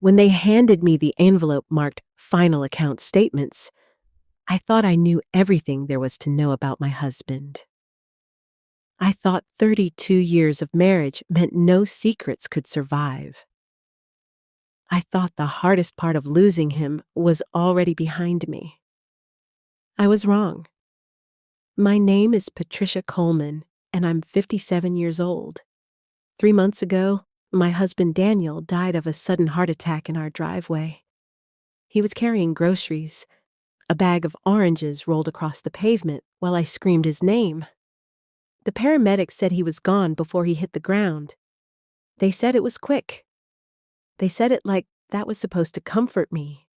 When they handed me the envelope marked Final Account Statements, I thought I knew everything there was to know about my husband. I thought 32 years of marriage meant no secrets could survive. I thought the hardest part of losing him was already behind me. I was wrong. My name is Patricia Coleman, and I'm 57 years old. 3 months ago, my husband Daniel died of a sudden heart attack in our driveway. He was carrying groceries. A bag of oranges rolled across the pavement while I screamed his name. The paramedics said he was gone before he hit the ground. They said it was quick. They said it like that was supposed to comfort me.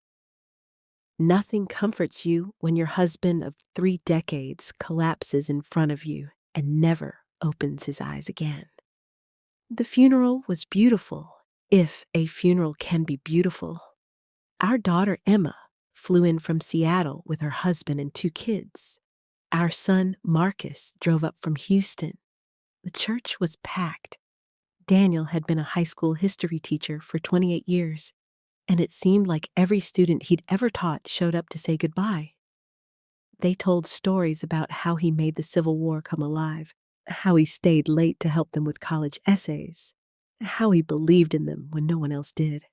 Nothing comforts you when your husband of 3 decades collapses in front of you and never opens his eyes again. The funeral was beautiful, if a funeral can be beautiful. Our daughter Emma flew in from Seattle with her husband and 2 kids. Our son Marcus drove up from Houston. The church was packed. Daniel had been a high school history teacher for 28 years, and it seemed like every student he'd ever taught showed up to say goodbye. They told stories about how he made the Civil War come alive, how he stayed late to help them with college essays, how he believed in them when no one else did.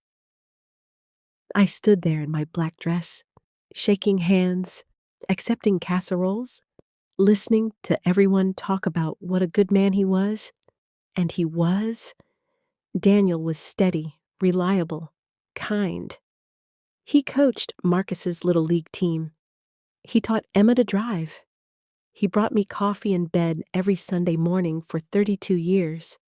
I stood there in my black dress, shaking hands, accepting casseroles, listening to everyone talk about what a good man he was. And he was. Daniel was steady, reliable, kind. He coached Marcus's little league team. He taught Emma to drive. He brought me coffee in bed every Sunday morning for 32 years.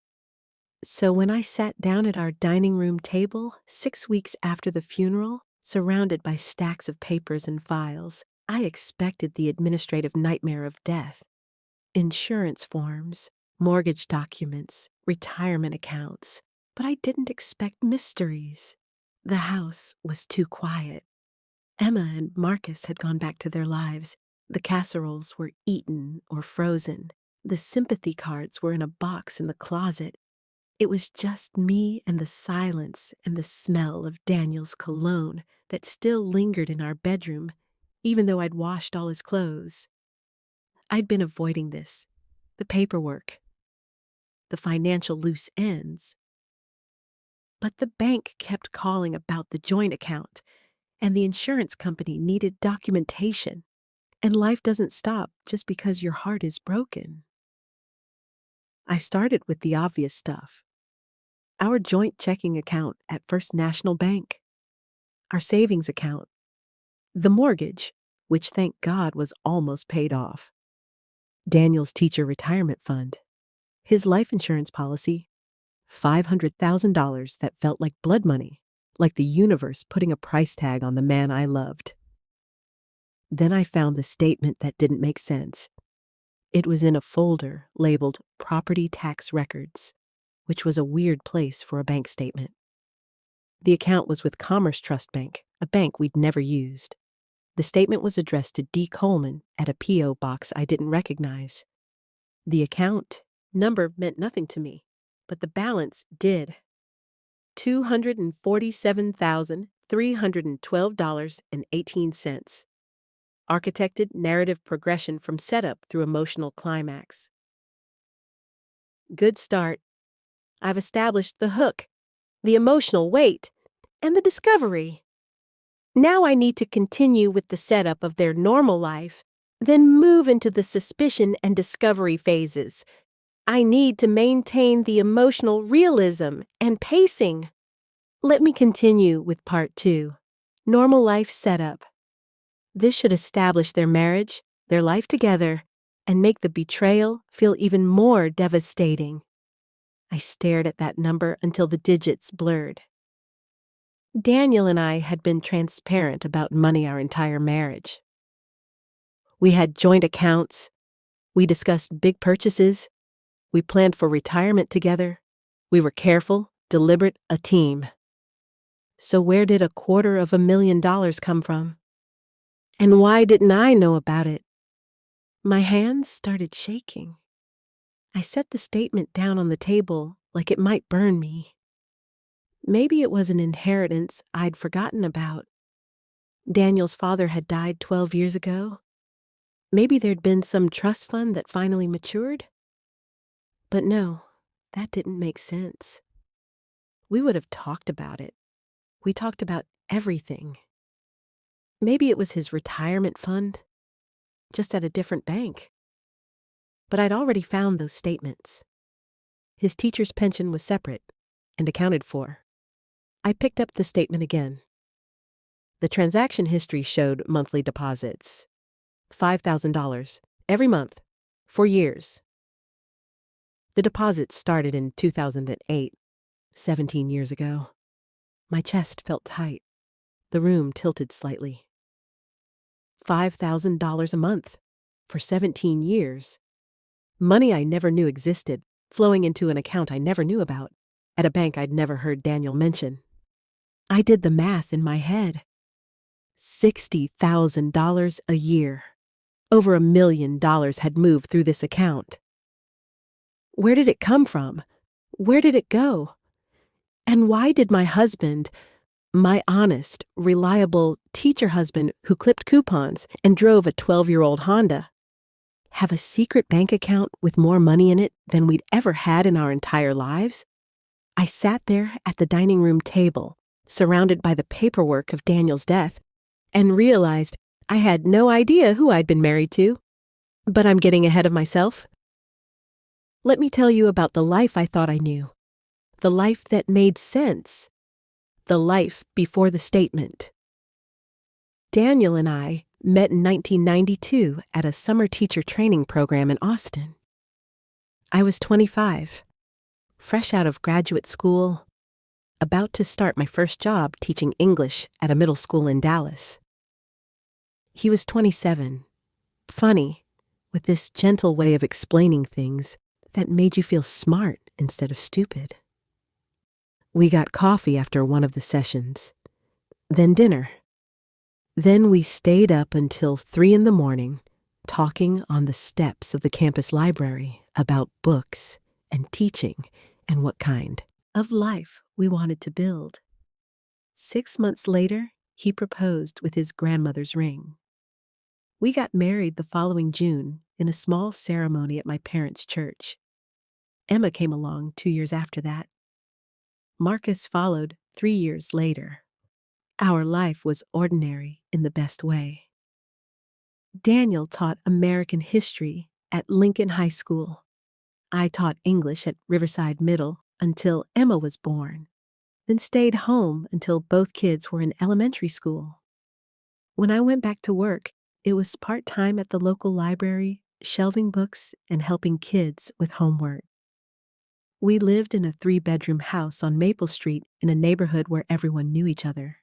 So when I sat down at our dining room table 6 weeks after the funeral, surrounded by stacks of papers and files, I expected the administrative nightmare of death. Insurance forms, mortgage documents, retirement accounts, but I didn't expect mysteries. The house was too quiet. Emma and Marcus had gone back to their lives. The casseroles were eaten or frozen. The sympathy cards were in a box in the closet. It was just me and the silence and the smell of Daniel's cologne that still lingered in our bedroom, even though I'd washed all his clothes. I'd been avoiding this, the paperwork, the financial loose ends. But the bank kept calling about the joint account, and the insurance company needed documentation, and life doesn't stop just because your heart is broken. I started with the obvious stuff. Our joint checking account at First National Bank, our savings account, the mortgage, which thank God was almost paid off, Daniel's teacher retirement fund, his life insurance policy, $500,000 that felt like blood money, like the universe putting a price tag on the man I loved. Then I found the statement that didn't make sense. It was in a folder labeled Property Tax Records, which was a weird place for a bank statement. The account was with Commerce Trust Bank, a bank we'd never used. The statement was addressed to D. Coleman at a P.O. box I didn't recognize. The account number meant nothing to me, but the balance did. $247,312.18. Architected narrative progression from setup through emotional climax. Good start. I've established the hook, the emotional weight, and the discovery. Now I need to continue with the setup of their normal life, then move into the suspicion and discovery phases. I need to maintain the emotional realism and pacing. Let me continue with part 2, normal life setup. This should establish their marriage, their life together, and make the betrayal feel even more devastating. I stared at that number until the digits blurred. Daniel and I had been transparent about money our entire marriage. We had joint accounts. We discussed big purchases. We planned for retirement together. We were careful, deliberate, a team. So where did $250,000 come from? And why didn't I know about it? My hands started shaking. I set the statement down on the table like it might burn me. Maybe it was an inheritance I'd forgotten about. Daniel's father had died 12 years ago. Maybe there'd been some trust fund that finally matured. But no, that didn't make sense. We would have talked about it. We talked about everything. Maybe it was his retirement fund, just at a different bank. But I'd already found those statements. His teacher's pension was separate and accounted for. I picked up the statement again. The transaction history showed monthly deposits. $5,000 every month for years. The deposits started in 2008, 17 years ago. My chest felt tight. The room tilted slightly. $5,000 a month for 17 years. Money I never knew existed, flowing into an account I never knew about, at a bank I'd never heard Daniel mention. I did the math in my head. $60,000 a year. Over $1 million had moved through this account. Where did it come from? Where did it go? And why did my husband, my honest, reliable teacher husband who clipped coupons and drove a 12-year-old Honda, have a secret bank account with more money in it than we'd ever had in our entire lives? I sat there at the dining room table, surrounded by the paperwork of Daniel's death, and realized I had no idea who I'd been married to. But I'm getting ahead of myself. Let me tell you about the life I thought I knew. The life that made sense. The life before the statement. Daniel and I met in 1992 at a summer teacher training program in Austin. I was 25, fresh out of graduate school, about to start my first job teaching English at a middle school in Dallas. He was 27, funny, with this gentle way of explaining things that made you feel smart instead of stupid. We got coffee after one of the sessions, then dinner. Then we stayed up until 3 a.m, talking on the steps of the campus library about books and teaching and what kind of life we wanted to build. 6 months later, he proposed with his grandmother's ring. We got married the following June in a small ceremony at my parents' church. Emma came along 2 years after that. Marcus followed 3 years later. Our life was ordinary in the best way. Daniel taught American history at Lincoln High School. I taught English at Riverside Middle until Emma was born, then stayed home until both kids were in elementary school. When I went back to work, it was part-time at the local library, shelving books and helping kids with homework. We lived in a 3-bedroom house on Maple Street in a neighborhood where everyone knew each other.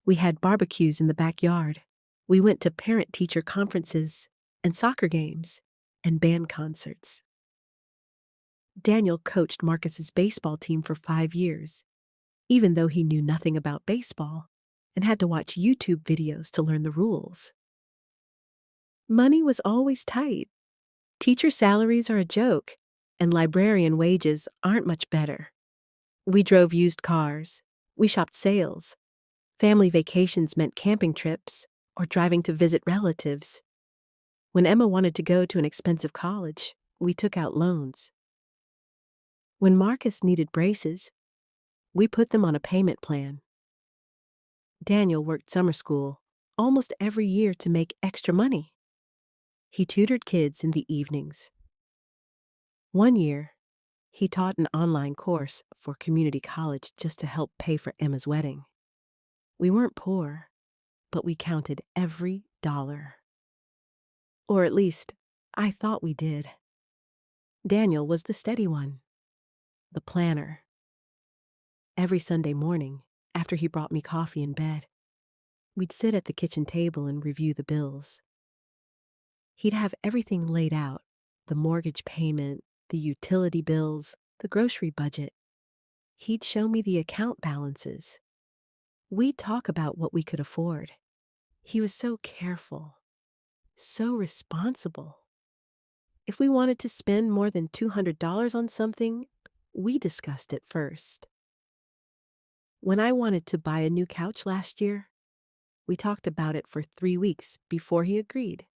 We had barbecues in the backyard. We went to parent-teacher conferences and soccer games and band concerts. Daniel coached Marcus's baseball team for 5 years, even though he knew nothing about baseball and had to watch YouTube videos to learn the rules. Money was always tight. Teacher salaries are a joke, and librarian wages aren't much better. We drove used cars. We shopped sales. Family vacations meant camping trips or driving to visit relatives. When Emma wanted to go to an expensive college, we took out loans. When Marcus needed braces, we put them on a payment plan. Daniel worked summer school almost every year to make extra money. He tutored kids in the evenings. One year, he taught an online course for community college just to help pay for Emma's wedding. We weren't poor, but we counted every dollar. Or at least, I thought we did. Daniel was the steady one, the planner. Every Sunday morning, after he brought me coffee in bed, we'd sit at the kitchen table and review the bills. He'd have everything laid out, the mortgage payment, the utility bills, the grocery budget. He'd show me the account balances. We'd talk about what we could afford. He was so careful, so responsible. If we wanted to spend more than $200 on something, we discussed it first. When I wanted to buy a new couch last year, we talked about it for 3 weeks before he agreed.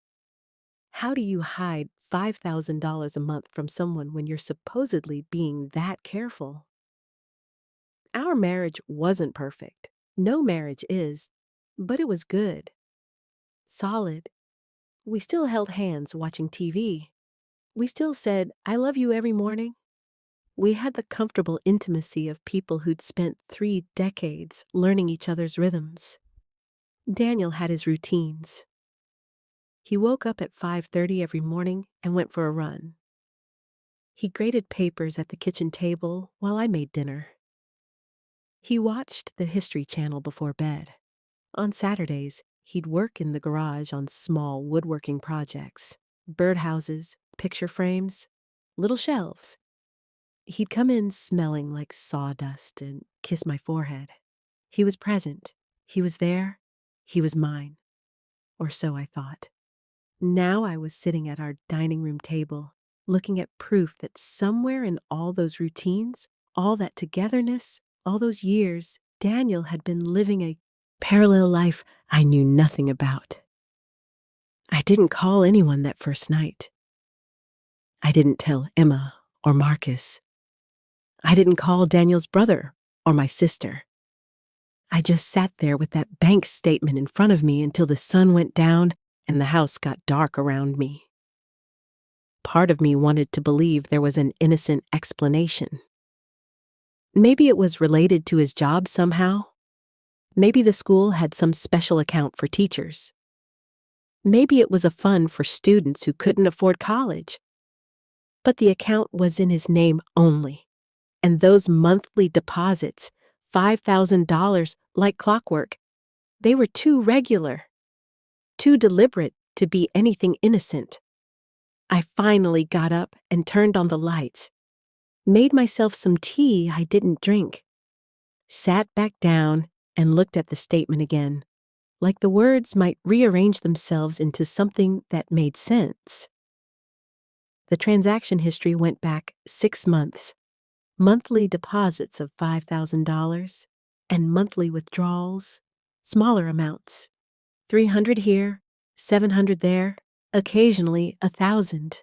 How do you hide $5,000 a month from someone when you're supposedly being that careful? Our marriage wasn't perfect. No marriage is, but it was good. Solid. We still held hands watching TV. We still said, "I love you" every morning. We had the comfortable intimacy of people who'd spent 3 decades learning each other's rhythms. Daniel had his routines. He woke up at 5:30 every morning and went for a run. He graded papers at the kitchen table while I made dinner. He watched the History Channel before bed. On Saturdays, he'd work in the garage on small woodworking projects, birdhouses, picture frames, little shelves. He'd come in smelling like sawdust and kiss my forehead. He was present. He was there. He was mine. Or so I thought. Now I was sitting at our dining room table, looking at proof that somewhere in all those routines, all that togetherness, all those years, Daniel had been living a parallel life I knew nothing about. I didn't call anyone that first night. I didn't tell Emma or Marcus. I didn't call Daniel's brother or my sister. I just sat there with that bank statement in front of me until the sun went down and the house got dark around me. Part of me wanted to believe there was an innocent explanation. Maybe it was related to his job somehow. Maybe the school had some special account for teachers. Maybe it was a fund for students who couldn't afford college. But the account was in his name only. And those monthly deposits, $5,000 like clockwork, they were too regular, too deliberate to be anything innocent. I finally got up and turned on the lights, made myself some tea I didn't drink, sat back down and looked at the statement again, like the words might rearrange themselves into something that made sense. The transaction history went back 6 months, monthly deposits of $5,000, and monthly withdrawals, smaller amounts, $300 here, $700 there, occasionally $1,000.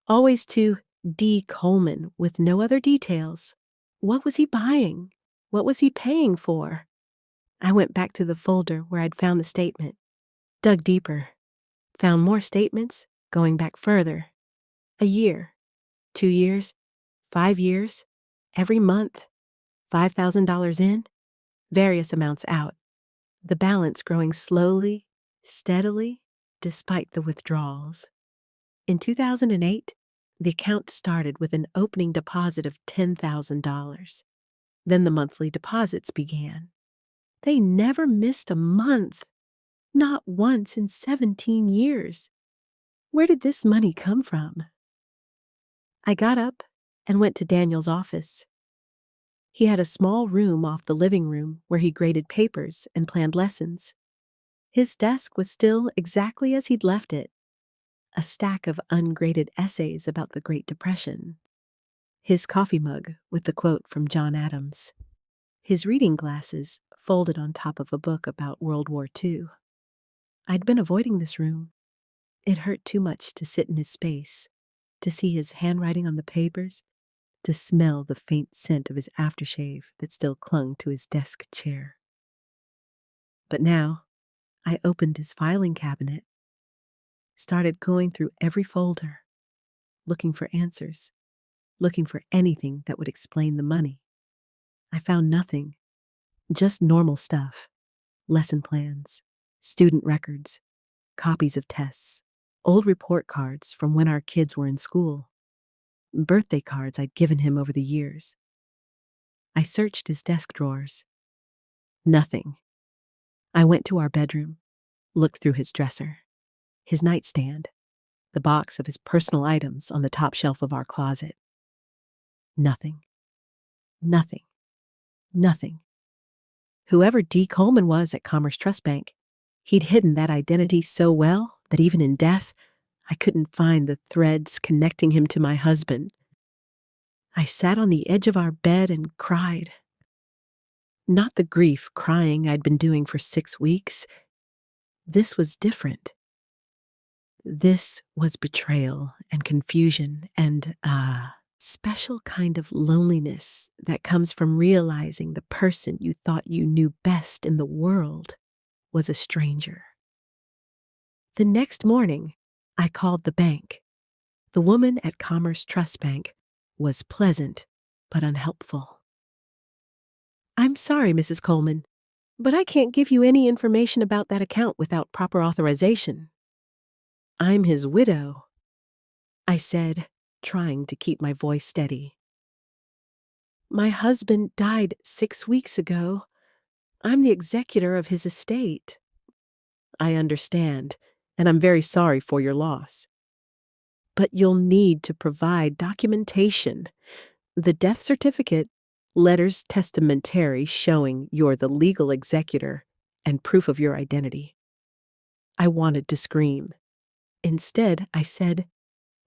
Always to D. Coleman with no other details. What was he buying? What was he paying for? I went back to the folder where I'd found the statement, dug deeper, found more statements going back further. A year, 2 years, 5 years, every month, $5,000 in, various amounts out. The balance growing slowly, steadily, despite the withdrawals. In 2008, the account started with an opening deposit of $10,000. Then the monthly deposits began. They never missed a month, not once in 17 years. Where did this money come from? I got up and went to Daniel's office. He had a small room off the living room where he graded papers and planned lessons. His desk was still exactly as he'd left it, a stack of ungraded essays about the Great Depression. His coffee mug with the quote from John Adams. His reading glasses folded on top of a book about World War II. I'd been avoiding this room. It hurt too much to sit in his space, to see his handwriting on the papers, to smell the faint scent of his aftershave that still clung to his desk chair. But now, I opened his filing cabinet, started going through every folder, looking for answers, looking for anything that would explain the money. I found nothing, just normal stuff, lesson plans, student records, copies of tests, old report cards from when our kids were in school, birthday cards I'd given him over the years. I searched his desk drawers. Nothing. I went to our bedroom, looked through his dresser, his nightstand, the box of his personal items on the top shelf of our closet. Nothing. Nothing. Nothing. Whoever D. Coleman was at Commerce Trust Bank, he'd hidden that identity so well that even in death, I couldn't find the threads connecting him to my husband. I sat on the edge of our bed and cried. Not the grief crying I'd been doing for 6 weeks. This was different. This was betrayal and confusion and a special kind of loneliness that comes from realizing the person you thought you knew best in the world was a stranger. The next morning, I called the bank. The woman at Commerce Trust Bank was pleasant but unhelpful. "I'm sorry, Mrs. Coleman, but I can't give you any information about that account without proper authorization." "I'm his widow," I said, trying to keep my voice steady. "My husband died 6 weeks ago. I'm the executor of his estate." "I understand, and I'm very sorry for your loss. But you'll need to provide documentation. The death certificate, letters testamentary showing you're the legal executor, and proof of your identity." I wanted to scream. Instead, I said,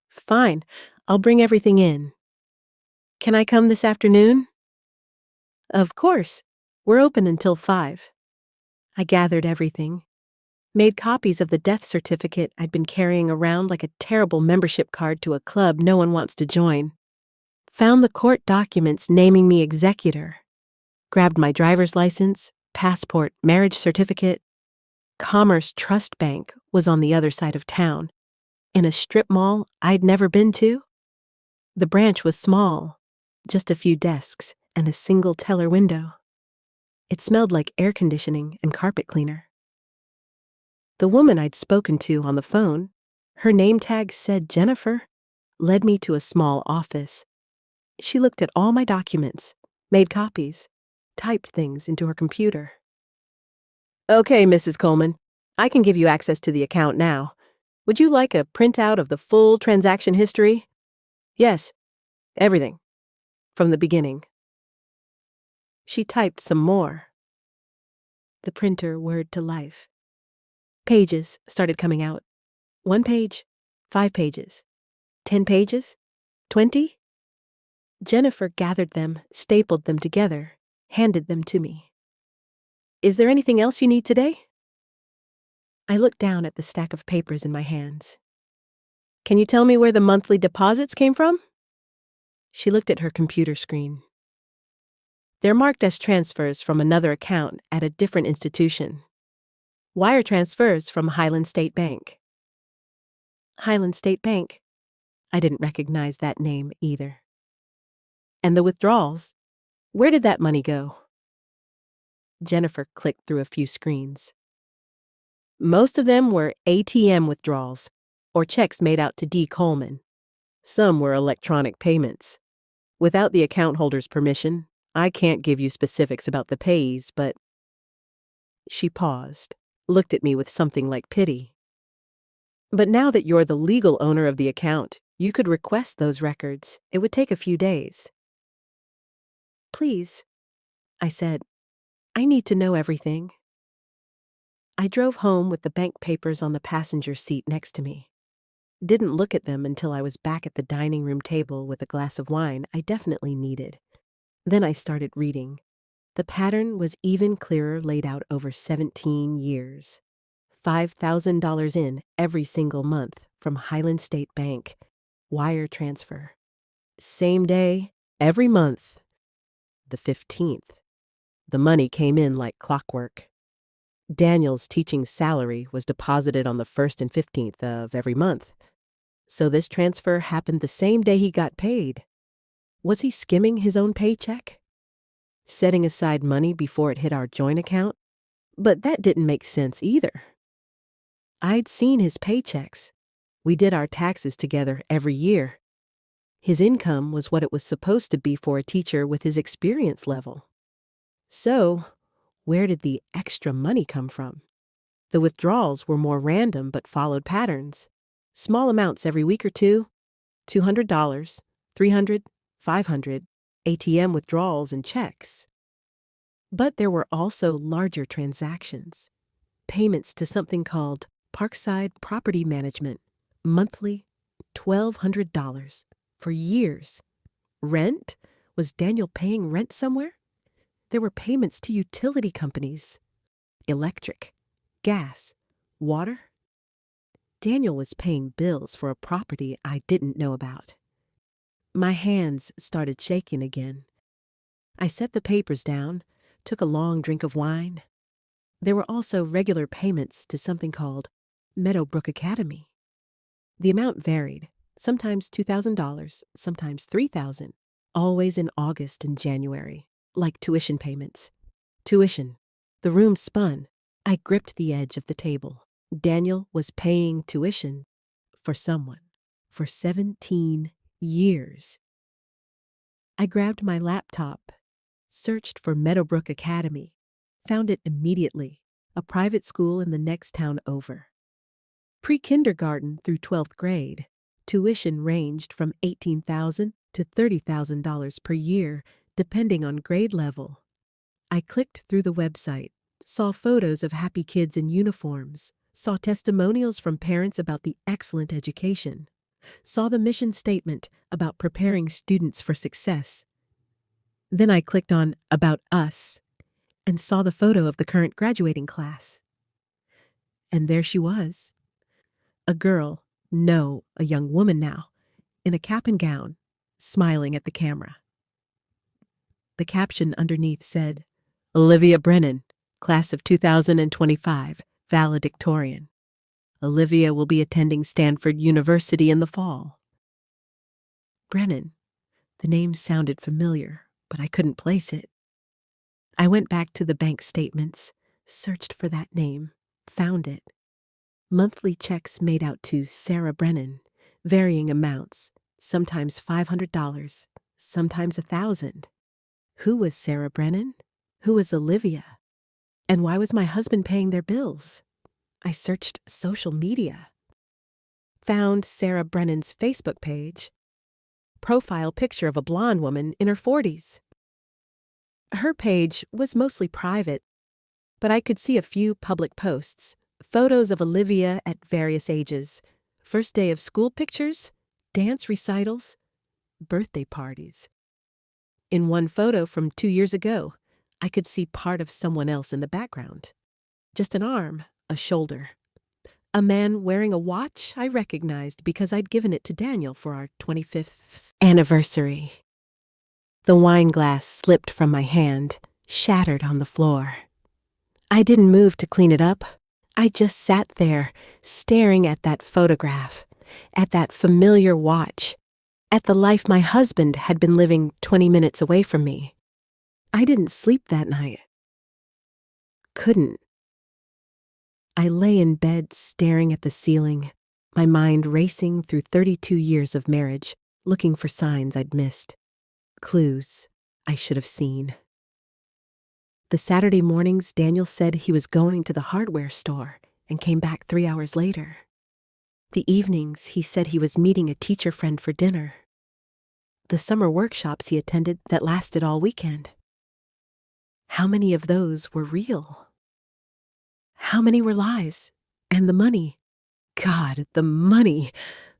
"Fine, I'll bring everything in." "Can I come this afternoon?" "Of course. We're open until 5. I gathered everything, made copies of the death certificate I'd been carrying around like a terrible membership card to a club no one wants to join, found the court documents naming me executor, grabbed my driver's license, passport, marriage certificate. Commerce Trust Bank was on the other side of town, in a strip mall I'd never been to. The branch was small, just a few desks and a single teller window. It smelled like air conditioning and carpet cleaner. The woman I'd spoken to on the phone, her name tag said Jennifer, led me to a small office. She looked at all my documents, made copies, typed things into her computer. "Okay, Mrs. Coleman, I can give you access to the account now. Would you like a printout of the full transaction history?" "Yes, everything, from the beginning." She typed some more. The printer whirred to life. Pages started coming out. 1 page, 5 pages, 10 pages, 20. Jennifer gathered them, stapled them together, handed them to me. "Is there anything else you need today?" I looked down at the stack of papers in my hands. "Can you tell me where the monthly deposits came from?" She looked at her computer screen. "They're marked as transfers from another account at a different institution. Wire transfers from Highland State Bank." Highland State Bank? I didn't recognize that name either. "And the withdrawals? Where did that money go?" Jennifer clicked through a few screens. "Most of them were ATM withdrawals, or checks made out to D. Coleman. Some were electronic payments. Without the account holder's permission, I can't give you specifics about the payees, but—" She paused, looked at me with something like pity. "But now that you're the legal owner of the account, you could request those records. It would take a few days." "Please," I said, "I need to know everything." I drove home with the bank papers on the passenger seat next to me. Didn't look at them until I was back at the dining room table with a glass of wine I definitely needed. Then I started reading. The pattern was even clearer, laid out over 17 years. $5,000 in every single month from Highland State Bank. Wire transfer. Same day, every month. The 15th. The money came in like clockwork. Daniel's teaching salary was deposited on the 1st and 15th of every month. So this transfer happened the same day he got paid. Was he skimming his own paycheck? Setting aside money before it hit our joint account? But that didn't make sense either. I'd seen his paychecks. We did our taxes together every year. His income was what it was supposed to be for a teacher with his experience level. So, where did the extra money come from? The withdrawals were more random but followed patterns. Small amounts every week or two, $200, $300, $500, ATM withdrawals and checks. But there were also larger transactions. Payments to something called Parkside Property Management, monthly $1,200 for years. Rent? Was Daniel paying rent somewhere? There were payments to utility companies. Electric, gas, water. Daniel was paying bills for a property I didn't know about. My hands started shaking again. I set the papers down, took a long drink of wine. There were also regular payments to something called Meadowbrook Academy. The amount varied, sometimes $2,000, sometimes $3,000, always in August and January, like tuition payments. Tuition. The room spun. I gripped the edge of the table. Daniel was paying tuition for someone for 17 years. I grabbed my laptop, searched for Meadowbrook Academy, found it immediately, a private school in the next town over. Pre-kindergarten through 12th grade, tuition ranged from $18,000 to $30,000 per year, depending on grade level. I clicked through the website, saw photos of happy kids in uniforms, saw testimonials from parents about the excellent education, saw the mission statement about preparing students for success. Then I clicked on About Us and saw the photo of the current graduating class. And there she was. A girl, no, a young woman now, in a cap and gown, smiling at the camera. The caption underneath said, Olivia Brennan, class of 2025, valedictorian. Olivia will be attending Stanford University in the fall. Brennan. The name sounded familiar, but I couldn't place it. I went back to the bank statements, searched for that name, found it. Monthly checks made out to Sarah Brennan, varying amounts, sometimes $500, sometimes $1,000. Who was Sarah Brennan? Who was Olivia? And why was my husband paying their bills? I searched social media. Found Sarah Brennan's Facebook page. Profile picture of a blonde woman in her 40s. Her page was mostly private, but I could see a few public posts, photos of Olivia at various ages, first day of school pictures, dance recitals, birthday parties. In one photo from 2 years ago, I could see part of someone else in the background. Just an arm, a shoulder. A man wearing a watch I recognized because I'd given it to Daniel for our 25th anniversary. The wine glass slipped from my hand, shattered on the floor. I didn't move to clean it up. I just sat there, staring at that photograph, at that familiar watch, at the life my husband had been living 20 minutes away from me. I didn't sleep that night. Couldn't. I lay in bed staring at the ceiling, my mind racing through 32 years of marriage, looking for signs I'd missed, clues I should have seen. The Saturday mornings, Daniel said he was going to the hardware store and came back 3 hours later. The evenings, he said he was meeting a teacher friend for dinner. The summer workshops he attended that lasted all weekend. How many of those were real? How many were lies? And the money? God, the money!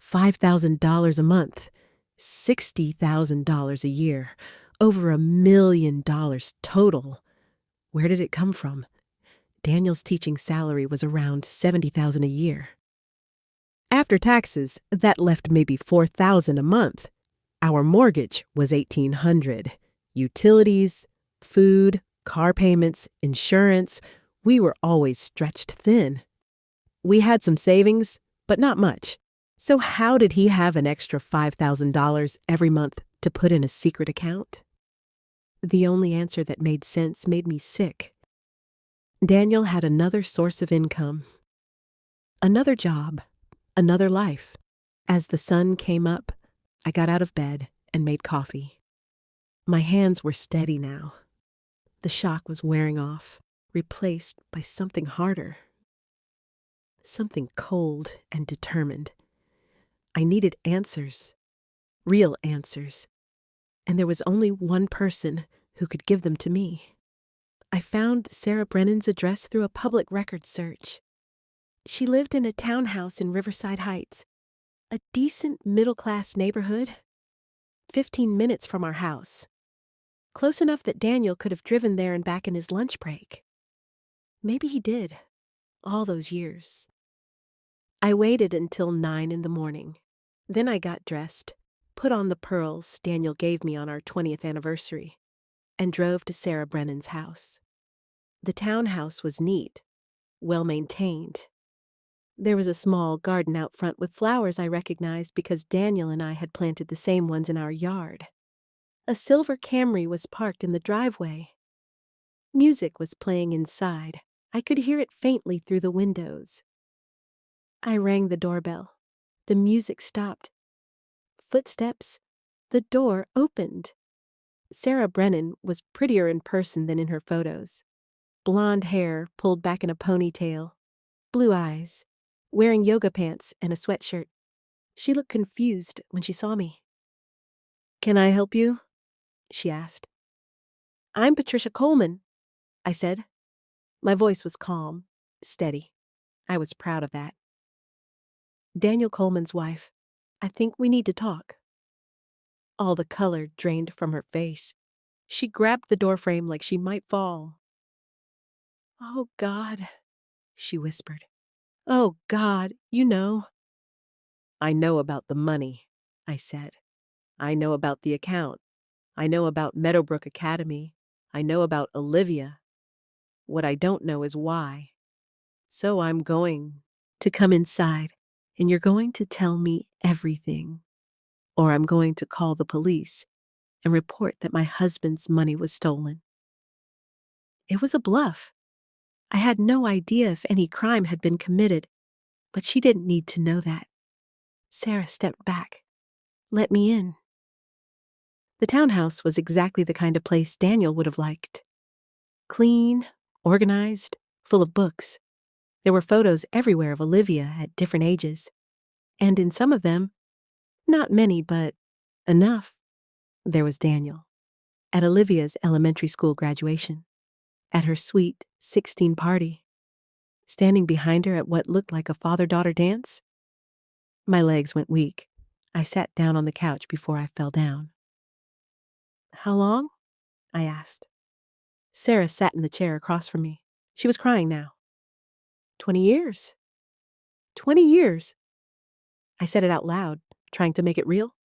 $5,000 a month, $60,000 a year, over $1 million total. Where did it come from? Daniel's teaching salary was around $70,000 a year. After taxes, that left maybe $4,000 a month. Our mortgage was $1,800. Utilities, food, car payments, insurance, we were always stretched thin. We had some savings, but not much. So how did he have an extra $5,000 every month to put in a secret account? The only answer that made sense made me sick. Daniel had another source of income. Another job. Another life. As the sun came up, I got out of bed and made coffee. My hands were steady now. The shock was wearing off, replaced by something harder. Something cold and determined. I needed answers. Real answers. And there was only one person who could give them to me. I found Sarah Brennan's address through a public record search. She lived in a townhouse in Riverside Heights, a decent middle-class neighborhood, 15 minutes from our house. Close enough that Daniel could have driven there and back in his lunch break. Maybe he did, all those years. I waited until 9 in the morning. Then I got dressed, put on the pearls Daniel gave me on our 20th anniversary, and drove to Sarah Brennan's house. The townhouse was neat, well-maintained. There was a small garden out front with flowers I recognized because Daniel and I had planted the same ones in our yard. A silver Camry was parked in the driveway. Music was playing inside. I could hear it faintly through the windows. I rang the doorbell. The music stopped. Footsteps. The door opened. Sarah Brennan was prettier in person than in her photos. Blonde hair pulled back in a ponytail. Blue eyes. Wearing yoga pants and a sweatshirt. She looked confused when she saw me. "Can I help you?" she asked. "I'm Patricia Coleman," I said. My voice was calm, steady. I was proud of that. "Daniel Coleman's wife. I think we need to talk." All the color drained from her face. She grabbed the doorframe like she might fall. "Oh, God," she whispered. "Oh, God, you know." "I know about the money," I said. "I know about the account. I know about Meadowbrook Academy. I know about Olivia. What I don't know is why. So I'm going to come inside, and you're going to tell me everything. Or I'm going to call the police and report that my husband's money was stolen." It was a bluff. I had no idea if any crime had been committed, but she didn't need to know that. Sarah stepped back. Let me in. The townhouse was exactly the kind of place Daniel would have liked. Clean, organized, full of books. There were photos everywhere of Olivia at different ages, and in some of them, not many, but enough, there was Daniel. At Olivia's elementary school graduation, at her sweet 16 party, standing behind her at what looked like a father-daughter dance. My legs went weak. I sat down on the couch before I fell down. "How long?" I asked. Sarah sat in the chair across from me. She was crying now. 20 years. 20 years. I said it out loud, trying to make it real.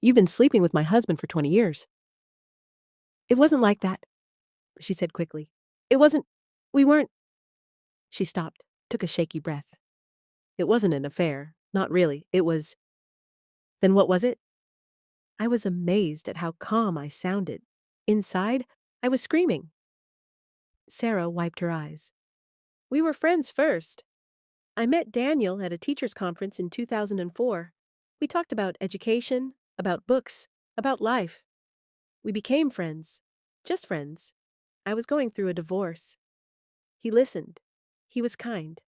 "You've been sleeping with my husband for 20 years. "It wasn't like that," she said quickly. We weren't." She stopped, took a shaky breath. "It wasn't an affair. Not really. It was." "Then what was it?" I was amazed at how calm I sounded. Inside, I was screaming. Sarah wiped her eyes. "We were friends first. I met Daniel at a teachers' conference in 2004. We talked about education, about books, about life. We became friends. Just friends. I was going through a divorce. He listened. He was kind."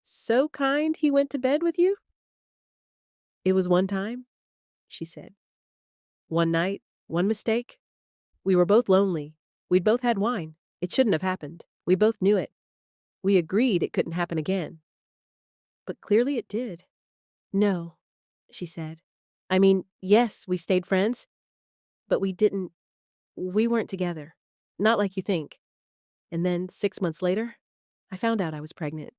"So kind he went to bed with you?" "It was one time," she said. "One night, one mistake. We were both lonely. We'd both had wine. It shouldn't have happened. We both knew it. We agreed it couldn't happen again. But clearly it did." "No," she said. "I mean, yes, we stayed friends, but we weren't together. Not like you think. And then 6 months later, I found out I was pregnant."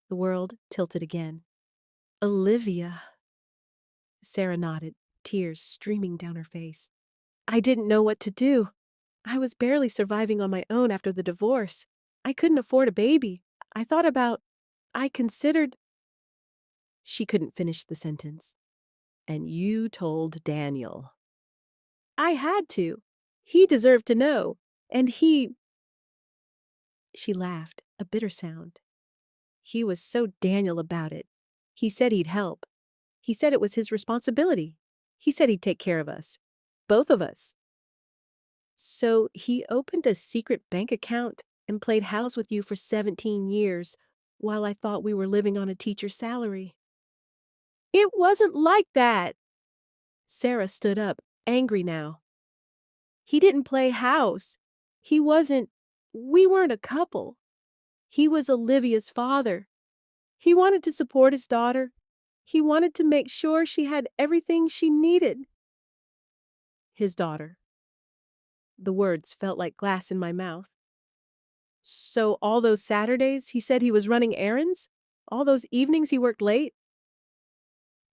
The world tilted again. "Olivia." Sarah nodded, tears streaming down her face. "I didn't know what to do. I was barely surviving on my own after the divorce. I couldn't afford a baby. I considered." She couldn't finish the sentence. "And you told Daniel." "I had to. He deserved to know. And he—" She laughed, a bitter sound. "He was so Daniel about it. He said he'd help. He said it was his responsibility. He said he'd take care of us. Both of us. So he opened a secret bank account and played house with you for 17 years while I thought we were living on a teacher's salary." "It wasn't like that." Sarah stood up, angry now. "He didn't play house. We weren't a couple. He was Olivia's father. He wanted to support his daughter. He wanted to make sure she had everything she needed. His daughter. The words felt like glass in my mouth. So all those Saturdays he said he was running errands? All those evenings he worked late?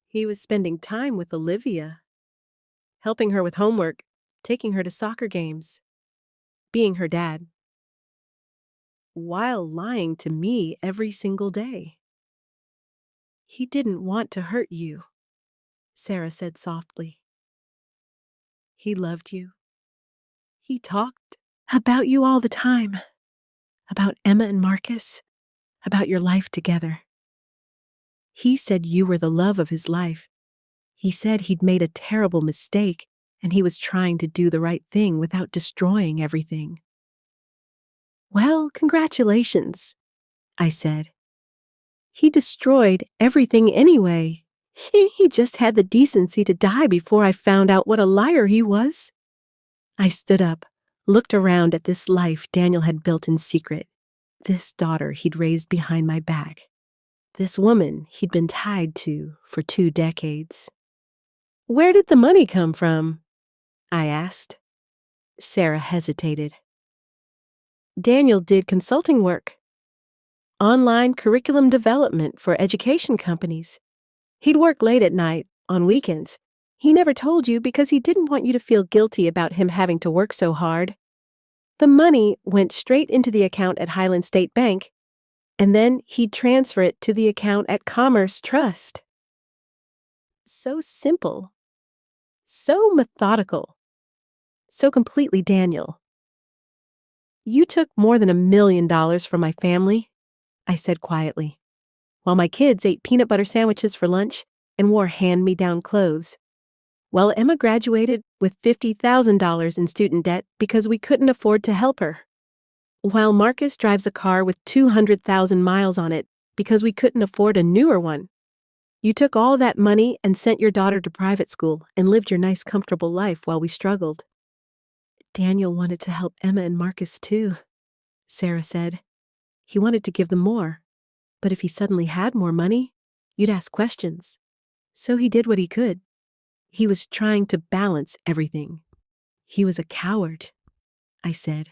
He was spending time with Olivia, helping her with homework, taking her to soccer games, being her dad, while lying to me every single day. He didn't want to hurt you, Sarah said softly. He loved you. He talked about you all the time, about Emma and Marcus, about your life together. He said you were the love of his life. He said he'd made a terrible mistake and he was trying to do the right thing without destroying everything. Well, congratulations, I said. He destroyed everything anyway. He just had the decency to die before I found out what a liar he was. I stood up, looked around at this life Daniel had built in secret, this daughter he'd raised behind my back, this woman he'd been tied to for 2 decades. Where did the money come from? I asked. Sarah hesitated. Daniel did consulting work. Online curriculum development for education companies. He'd work late at night, on weekends. He never told you because he didn't want you to feel guilty about him having to work so hard. The money went straight into the account at Highland State Bank, and then he'd transfer it to the account at Commerce Trust. So simple. So methodical. So completely Daniel. You took more than $1 million from my family, I said quietly, while my kids ate peanut butter sandwiches for lunch and wore hand-me-down clothes. While Emma graduated with $50,000 in student debt because we couldn't afford to help her. While Marcus drives a car with 200,000 miles on it because we couldn't afford a newer one. You took all that money and sent your daughter to private school and lived your nice, comfortable life while we struggled. Daniel wanted to help Emma and Marcus too, Sarah said. He wanted to give them more, but if he suddenly had more money, you'd ask questions. So he did what he could. He was trying to balance everything. He was a coward, I said,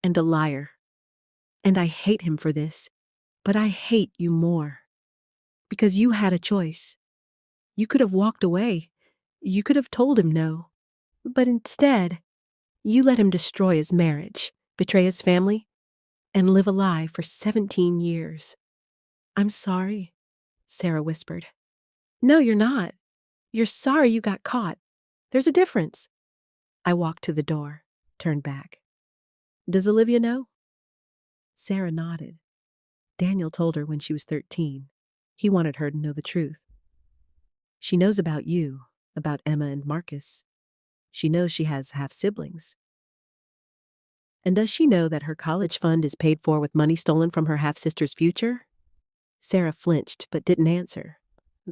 and a liar. And I hate him for this, but I hate you more. Because you had a choice. You could have walked away. You could have told him no. But instead, you let him destroy his marriage, betray his family, and live a lie for 17 years. I'm sorry, Sarah whispered. No, you're not. You're sorry you got caught. There's a difference. I walked to the door, turned back. Does Olivia know? Sarah nodded. Daniel told her when she was 13. He wanted her to know the truth. She knows about you, about Emma and Marcus. She knows she has half-siblings. And does she know that her college fund is paid for with money stolen from her half-sister's future? Sarah flinched but didn't answer.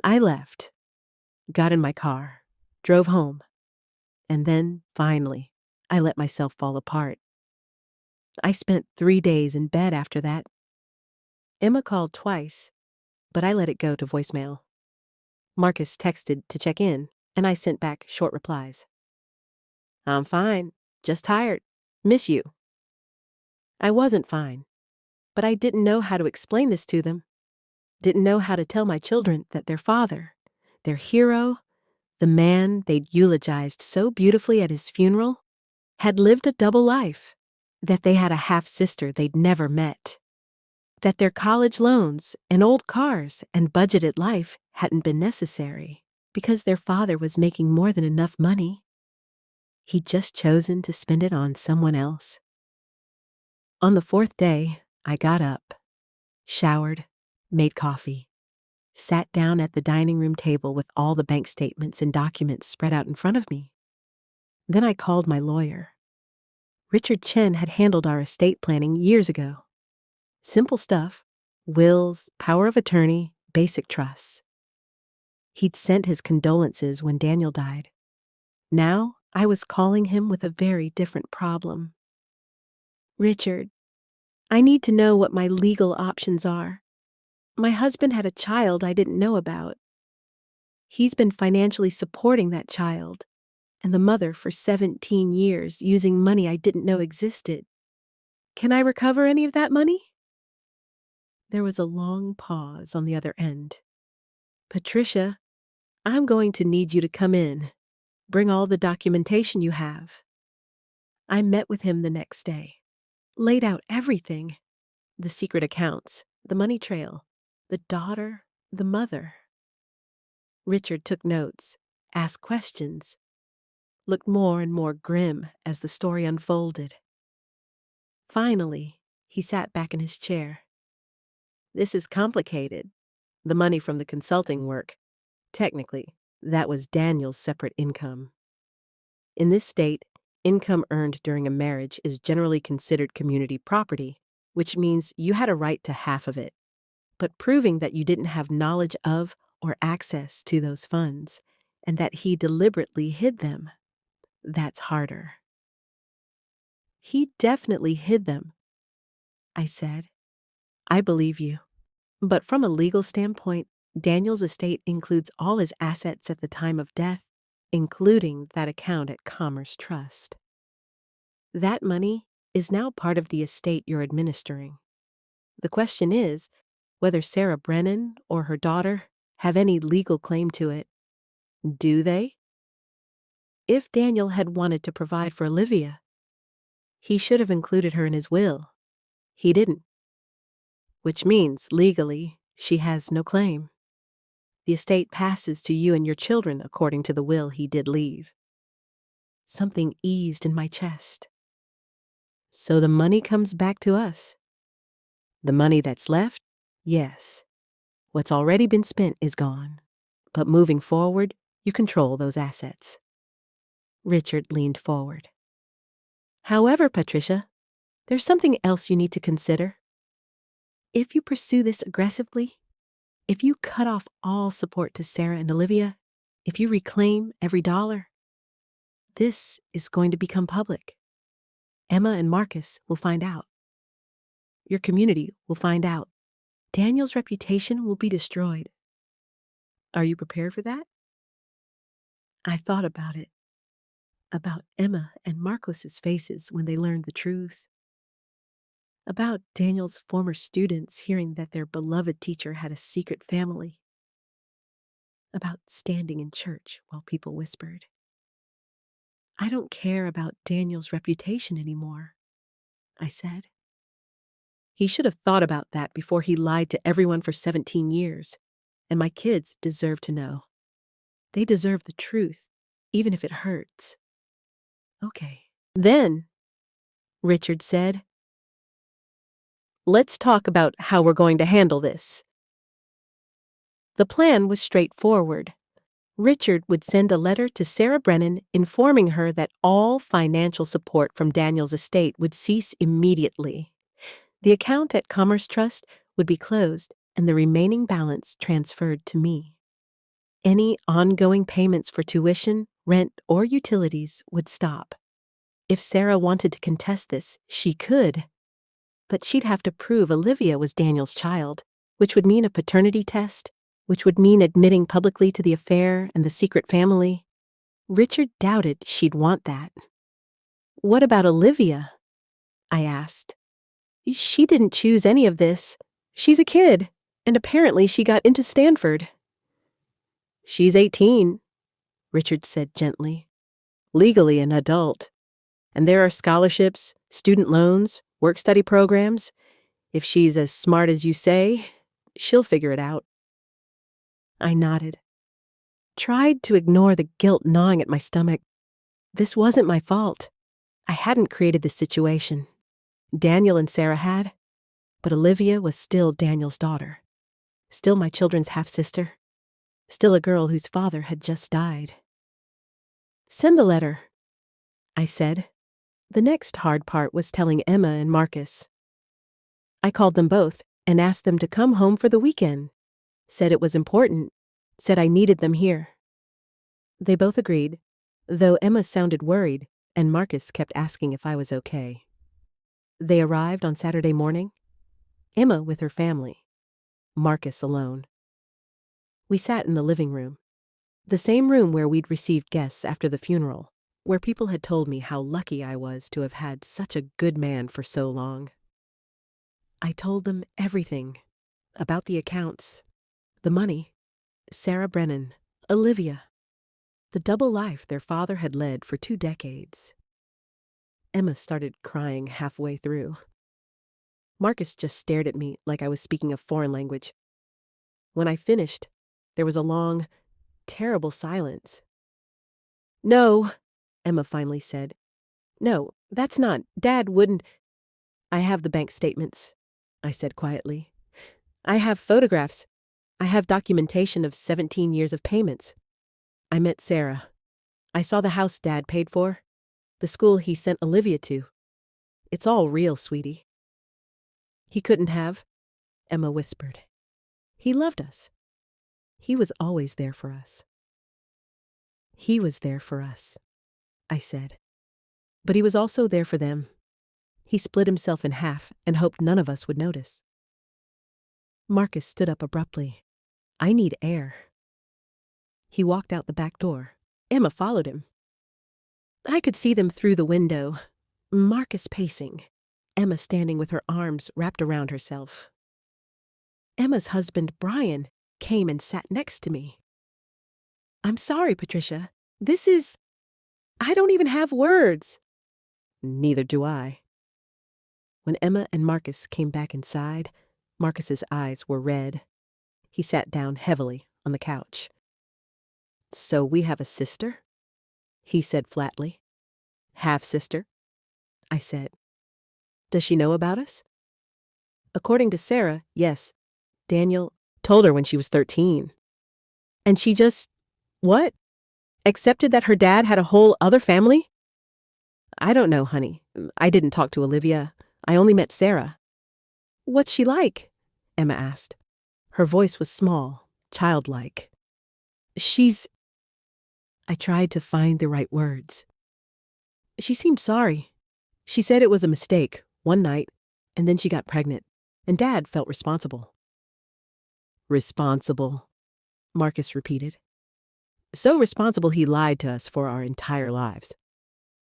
I left, got in my car, drove home, and then, finally, I let myself fall apart. I spent 3 days in bed after that. Emma called twice, but I let it go to voicemail. Marcus texted to check in, and I sent back short replies. I'm fine, just tired, miss you. I wasn't fine, but I didn't know how to explain this to them. Didn't know how to tell my children that their father, their hero, the man they'd eulogized so beautifully at his funeral, had lived a double life, that they had a half-sister they'd never met, that their college loans and old cars and budgeted life hadn't been necessary because their father was making more than enough money. He'd just chosen to spend it on someone else. On the 4th day, I got up, showered, made coffee, sat down at the dining room table with all the bank statements and documents spread out in front of me. Then I called my lawyer. Richard Chen had handled our estate planning years ago. Simple stuff, wills, power of attorney, basic trusts. He'd sent his condolences when Daniel died. Now I was calling him with a very different problem. Richard, I need to know what my legal options are. My husband had a child I didn't know about. He's been financially supporting that child, and the mother for 17 years using money I didn't know existed. Can I recover any of that money? There was a long pause on the other end. Patricia, I'm going to need you to come in. Bring all the documentation you have. I met with him the next day. Laid out everything. The secret accounts, the money trail, the daughter, the mother. Richard took notes, asked questions, looked more and more grim as the story unfolded. Finally, he sat back in his chair. This is complicated. The money from the consulting work. Technically, that was Daniel's separate income. In this state, income earned during a marriage is generally considered community property, which means you had a right to half of it. But proving that you didn't have knowledge of or access to those funds, and that he deliberately hid them, that's harder. He definitely hid them, I said. I believe you. But from a legal standpoint, Daniel's estate includes all his assets at the time of death, including that account at Commerce Trust. That money is now part of the estate you're administering. The question is whether Sarah Brennan or her daughter have any legal claim to it. Do they? If Daniel had wanted to provide for Olivia, he should have included her in his will. He didn't. Which means, legally, she has no claim. The estate passes to you and your children according to the will he did leave. Something eased in my chest. So the money comes back to us. The money that's left, yes. What's already been spent is gone. But moving forward, you control those assets. Richard leaned forward. However, Patricia, there's something else you need to consider. If you pursue this aggressively, if you cut off all support to Sarah and Olivia, if you reclaim every dollar, this is going to become public. Emma and Marcus will find out. Your community will find out. Daniel's reputation will be destroyed. Are you prepared for that? I thought about it. About Emma and Marcus's faces when they learned the truth. About Daniel's former students hearing that their beloved teacher had a secret family. About standing in church while people whispered. I don't care about Daniel's reputation anymore, I said. He should have thought about that before he lied to everyone for 17 years, and my kids deserve to know. They deserve the truth, even if it hurts. Okay. Then, Richard said, let's talk about how we're going to handle this. The plan was straightforward. Richard would send a letter to Sarah Brennan informing her that all financial support from Daniel's estate would cease immediately. The account at Commerce Trust would be closed and the remaining balance transferred to me. Any ongoing payments for tuition, rent, or utilities would stop. If Sarah wanted to contest this, she could. But she'd have to prove Olivia was Daniel's child, which would mean a paternity test, which would mean admitting publicly to the affair and the secret family. Richard doubted she'd want that. What about Olivia? I asked. She didn't choose any of this. She's a kid, and apparently she got into Stanford. She's 18, Richard said gently. Legally an adult. And there are scholarships, student loans, work-study programs. If she's as smart as you say, she'll figure it out. I nodded. Tried to ignore the guilt gnawing at my stomach. This wasn't my fault. I hadn't created this situation. Daniel and Sarah had, but Olivia was still Daniel's daughter. Still my children's half-sister. Still a girl whose father had just died. Send the letter, I said. The next hard part was telling Emma and Marcus. I called them both and asked them to come home for the weekend. Said it was important. Said I needed them here. They both agreed, though Emma sounded worried and Marcus kept asking if I was okay. They arrived on Saturday morning, Emma with her family, Marcus alone. We sat in the living room, the same room where we'd received guests after the funeral. where people had told me how lucky I was to have had such a good man for so long. I told them everything about the accounts, the money, Sarah Brennan, Olivia, the double life their father had led for 2 decades. Emma started crying halfway through. Marcus just stared at me like I was speaking a foreign language. When I finished, there was a long, terrible silence. "No," Emma finally said. "No, that's not. Dad wouldn't—" "I have the bank statements," I said quietly. "I have photographs. I have documentation of 17 years of payments. I met Sarah. I saw the house Dad paid for, the school he sent Olivia to. It's all real, sweetie." "He couldn't have," Emma whispered. "He loved us. He was always there for us." "He was there for us," I said. "But he was also there for them. He split himself in half and hoped none of us would notice." Marcus stood up abruptly. "I need air." He walked out the back door. Emma followed him. I could see them through the window, Marcus pacing, Emma standing with her arms wrapped around herself. Emma's husband, Brian, came and sat next to me. "I'm sorry, Patricia. I don't even have words." "Neither do I." When Emma and Marcus came back inside, Marcus's eyes were red. He sat down heavily on the couch. "So we have a sister?" he said flatly. "Half-sister?" I said. "Does she know about us?" "According to Sarah, yes. Daniel told her when she was 13. And she just, what? Accepted that her dad had a whole other family?" "I don't know, honey. I didn't talk to Olivia. I only met Sarah." "What's she like?" Emma asked. Her voice was small, childlike. I tried to find the right words. "She seemed sorry. She said it was a mistake, one night, and then she got pregnant, and Dad felt responsible." "Responsible," Marcus repeated. "So responsible he lied to us for our entire lives.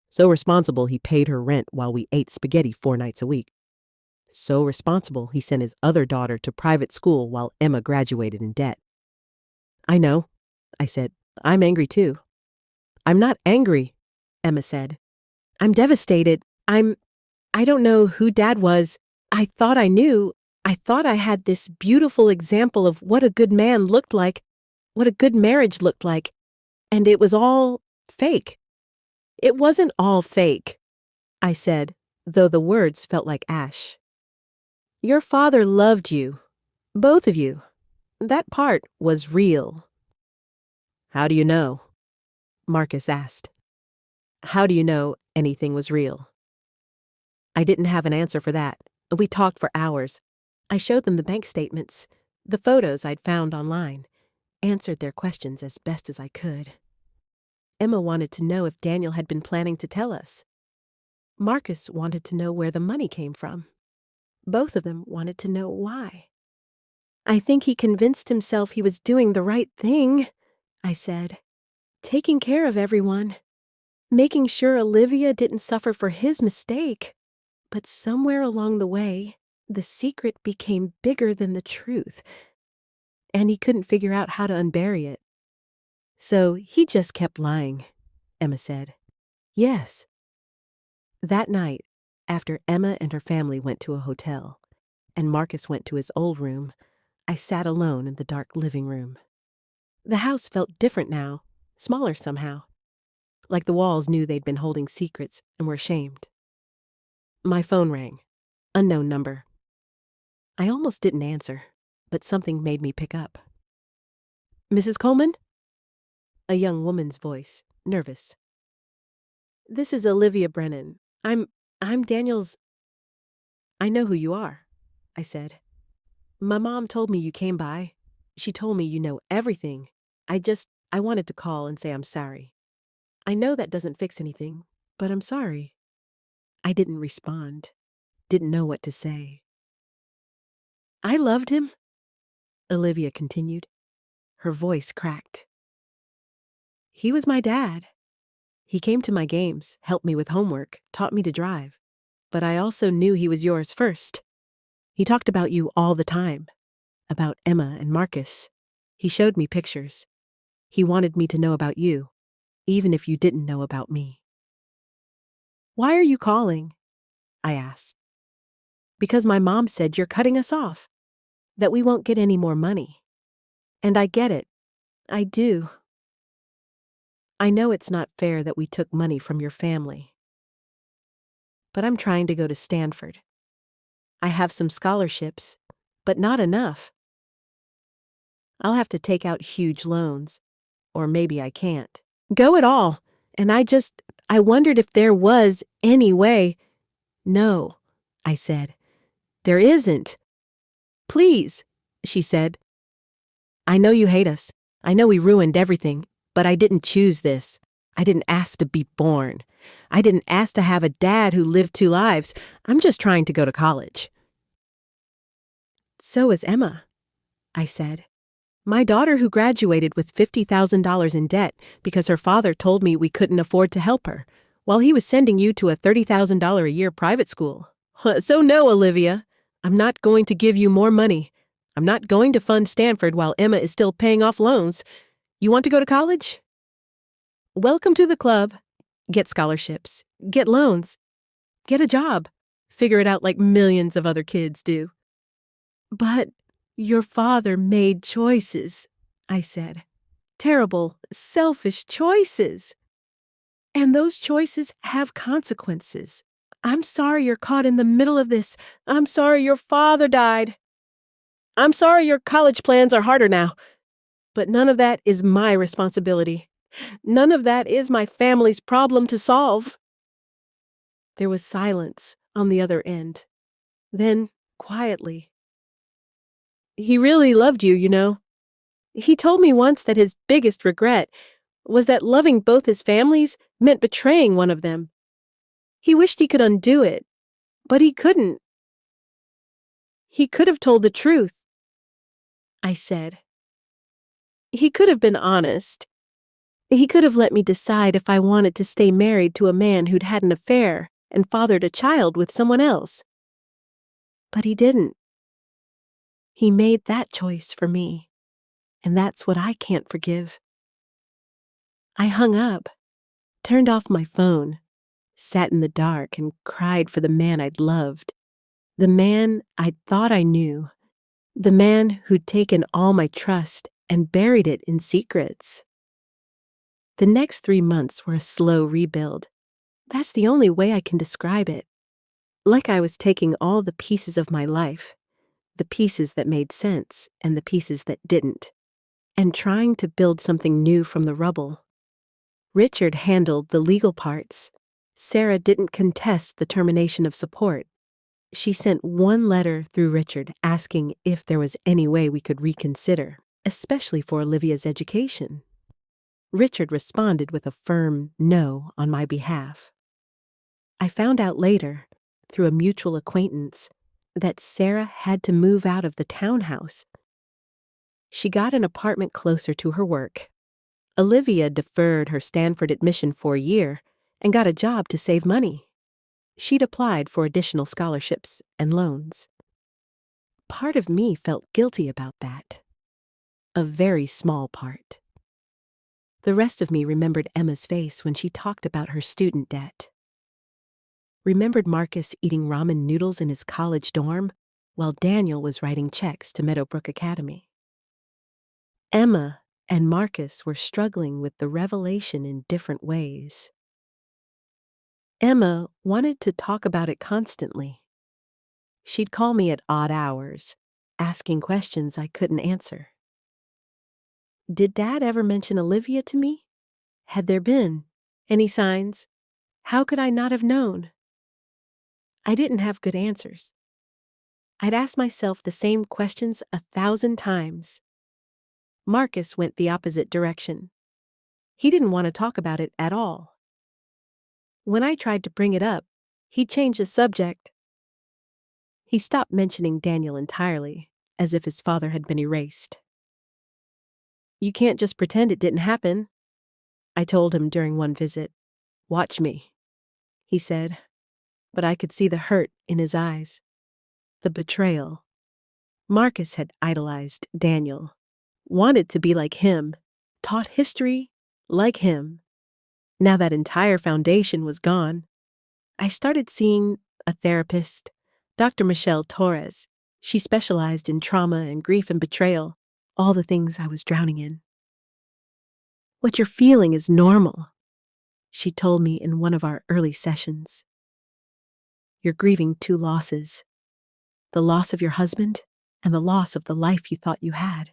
So responsible he paid her rent while we ate spaghetti 4 nights a week. So responsible he sent his other daughter to private school while Emma graduated in debt." "I know," I said. "I'm angry too." "I'm not angry," Emma said. "I'm devastated. I don't know who Dad was. I thought I knew. I thought I had this beautiful example of what a good man looked like, what a good marriage looked like, and it was all fake." "It wasn't all fake," I said, though the words felt like ash. "Your father loved you, both of you. That part was real." "How do you know?" Marcus asked. "How do you know anything was real?" I didn't have an answer for that. We talked for hours. I showed them the bank statements, the photos I'd found online, answered their questions as best as I could. Emma wanted to know if Daniel had been planning to tell us. Marcus wanted to know where the money came from. Both of them wanted to know why. "I think he convinced himself he was doing the right thing," I said. "Taking care of everyone. Making sure Olivia didn't suffer for his mistake. But somewhere along the way, the secret became bigger than the truth, and he couldn't figure out how to unbury it. So he just kept lying," Emma said. "Yes." That night, after Emma and her family went to a hotel, and Marcus went to his old room, I sat alone in the dark living room. The house felt different now, smaller somehow, like the walls knew they'd been holding secrets and were ashamed. My phone rang. Unknown number. I almost didn't answer, but something made me pick up. "Mrs. Coleman?" A young woman's voice, nervous. "This is Olivia Brennan. I'm Daniel's—" "I know who you are," I said. "My mom told me you came by. She told me you know everything. I wanted to call and say I'm sorry. I know that doesn't fix anything, but I'm sorry." I didn't respond. Didn't know what to say. "I loved him," Olivia continued. Her voice cracked. "He was my dad. He came to my games, helped me with homework, taught me to drive. But I also knew he was yours first. He talked about you all the time. About Emma and Marcus. He showed me pictures. He wanted me to know about you, even if you didn't know about me. Why are you calling? I asked. Because my mom said you're cutting us off, that we won't get any more money. And I get it. I do. I know it's not fair that we took money from your family. But I'm trying to go to Stanford. I have some scholarships, but not enough. I'll have to take out huge loans, or maybe I can't. Go at all, and I wondered if there was any way. No, I said. There isn't. Please, she said. I know you hate us. I know we ruined everything, but I didn't choose this. I didn't ask to be born. I didn't ask to have a dad who lived 2 lives. I'm just trying to go to college. So is Emma, I said. My daughter who graduated with $50,000 in debt because her father told me we couldn't afford to help her, while he was sending you to a $30,000 a year private school. So no, Olivia, I'm not going to give you more money. I'm not going to fund Stanford while Emma is still paying off loans. You want to go to college? Welcome to the club. Get scholarships. Get loans. Get a job. Figure it out like millions of other kids do. But your father made choices, I said. Terrible, selfish choices. And those choices have consequences. I'm sorry you're caught in the middle of this. I'm sorry your father died. I'm sorry your college plans are harder now. But none of that is my responsibility. None of that is my family's problem to solve. There was silence on the other end. Then, quietly, he really loved you, you know. He told me once that his biggest regret was that loving both his families meant betraying one of them. He wished he could undo it, but he couldn't. He could have told the truth, I said. He could have been honest. He could have let me decide if I wanted to stay married to a man who'd had an affair and fathered a child with someone else. But he didn't. He made that choice for me, and that's what I can't forgive. I hung up, turned off my phone, sat in the dark and cried for the man I'd loved, the man I thought I knew, the man who'd taken all my trust and buried it in secrets. The next 3 months were a slow rebuild. That's the only way I can describe it. Like I was taking all the pieces of my life, the pieces that made sense and the pieces that didn't, and trying to build something new from the rubble. Richard handled the legal parts. Sarah didn't contest the termination of support. She sent one letter through Richard asking if there was any way we could reconsider, especially for Olivia's education. Richard responded with a firm no on my behalf. I found out later, through a mutual acquaintance, that Sarah had to move out of the townhouse. She got an apartment closer to her work. Olivia deferred her Stanford admission for a year and got a job to save money. She'd applied for additional scholarships and loans. Part of me felt guilty about that. A very small part. The rest of me remembered Emma's face when she talked about her student debt. Remembered Marcus eating ramen noodles in his college dorm while Daniel was writing checks to Meadowbrook Academy. Emma and Marcus were struggling with the revelation in different ways. Emma wanted to talk about it constantly. She'd call me at odd hours, asking questions I couldn't answer. Did Dad ever mention Olivia to me? Had there been any signs? How could I not have known? I didn't have good answers. I'd asked myself the same questions 1,000 times. Marcus went the opposite direction. He didn't want to talk about it at all. When I tried to bring it up, he changed the subject. He stopped mentioning Daniel entirely, as if his father had been erased. You can't just pretend it didn't happen, I told him during one visit. "Watch me," he said, but I could see the hurt in his eyes, the betrayal. Marcus had idolized Daniel, wanted to be like him, taught history like him. Now that entire foundation was gone, I started seeing a therapist, Dr. Michelle Torres. She specialized in trauma and grief and betrayal, all the things I was drowning in. "What you're feeling is normal," she told me in one of our early sessions. "You're grieving two losses, the loss of your husband and the loss of the life you thought you had.